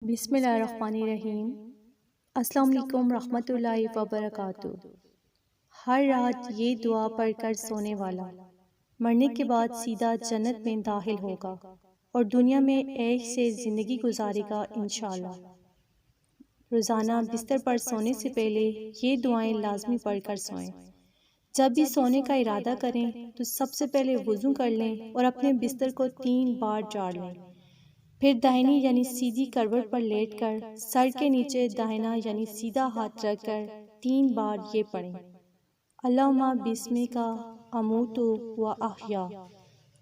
بسم اللہ الرحمن الرحیم۔ السلام علیکم رحمۃ اللہ وبرکاتہ۔ ہر رات یہ دعا پڑھ کر سونے والا مرنے کے بعد سیدھا جنت میں داخل ہوگا اور دنیا میں عیش سے زندگی گزارے گا انشاءاللہ۔ روزانہ بستر پر سونے سے پہلے یہ دعائیں لازمی پڑھ کر سوئیں۔ جب بھی سونے کا ارادہ کریں تو سب سے پہلے وضو کر لیں اور اپنے بستر کو 3 بار جھاڑ لیں۔ پھر داہنی یعنی سیدھی کروٹ پر لیٹ کر سر کے نیچے داہنا یعنی سیدھا ہاتھ رکھ کر 3 بار یہ پڑھیں: اللہم بسمک اموت و احیا۔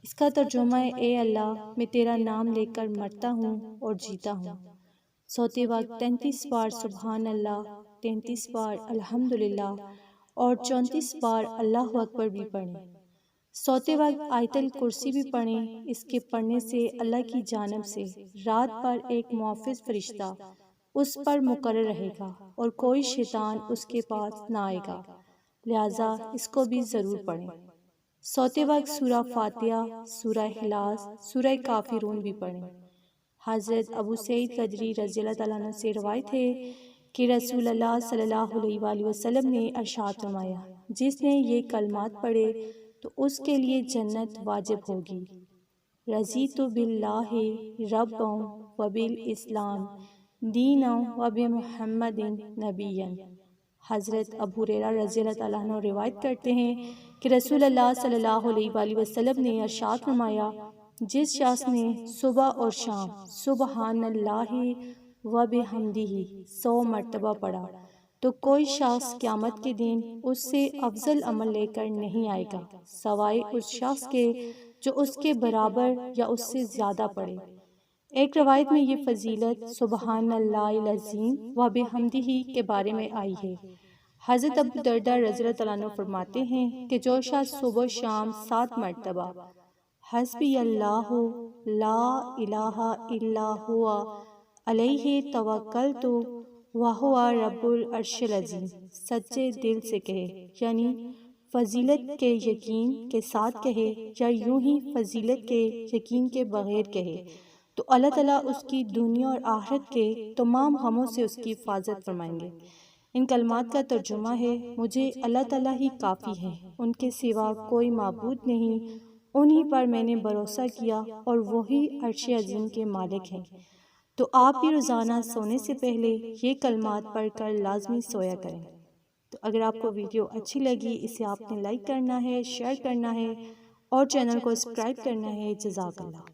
اس کا ترجمہ ہے: اے اللہ، میں تیرا نام لے کر مرتا ہوں اور جیتا ہوں۔ سوتے وقت 33 بار سبحان اللہ، 33 بار الحمدللہ اور 34 بار اللہ اکبر بھی پڑھیں۔ سوتے وقت آیت الکرسی بھی پڑھیں۔ اس کے پڑھنے سے اللہ کی جانب سے رات بھر ایک محافظ فرشتہ اس پر مقرر رہے گا اور کوئی شیطان اس کے پاس نہ آئے گا، لہٰذا اس کو بھی ضرور پڑھیں۔ سوتے وقت سورہ فاتحہ، سورہ اخلاص، سورہ کافرون بھی پڑھیں۔ حضرت ابو سعید خدری رضی اللہ تعالیٰ عنہ سے روایت ہے کہ رسول اللہ صلی اللہ علیہ وآلہ وسلم نے ارشاد فرمایا: جس نے یہ کلمات پڑھے تو اس کے لیے جنت واجب ہوگی۔ رضیت باللہ ربا وبالاسلام دینا وبمحمد نبیا۔ حضرت ابو ہریرہ رضی اللہ تعالیٰ عنہ روایت کرتے ہیں کہ رسول اللہ صلی اللہ علیہ وآلہ وسلم نے ارشاد فرمایا: جس شخص نے صبح اور شام سبحان اللہ وبحمدہ 100 مرتبہ پڑھا تو کوئی شخص قیامت کے دن اس سے افضل عمل لے کر نہیں آئے گا سوائے اس شخص کے جو اس کے برابر یا اس سے زیادہ پڑھے۔ ایک روایت میں یہ فضیلت سبحان اللہ العظیم وبحمدہ کے بارے میں آئی ہے۔ حضرت ابو درداء رضی اللہ تعالیٰ عنہ فرماتے ہیں کہ جو شخص صبح و شام 7 مرتبہ حسبی اللہ لا الہ الا ہوا علیہ توکلت وہو رب العرش العظیم سچے دل سے کہے، یعنی فضیلت کے یقین کے ساتھ کہے یا یوں ہی فضیلت کے یقین کے بغیر کہے، تو اللہ تعالیٰ اس کی دنیا اور آخرت کے تمام غموں سے اس کی حفاظت فرمائیں گے۔ ان کلمات کا ترجمہ ہے: مجھے اللہ تعالیٰ ہی کافی ہے، ان کے سوا کوئی معبود نہیں، انہی پر میں نے بھروسہ کیا اور وہی عرش عظیم کے مالک ہیں۔ تو آپ بھی روزانہ سونے سے پہلے یہ کلمات پڑھ کر لازمی سویا کریں۔ تو اگر آپ کو ویڈیو اچھی لگی، اسے آپ نے لائک کرنا ہے، شیئر کرنا ہے اور چینل کو سبسکرائب کرنا ہے۔ جزاک اللہ۔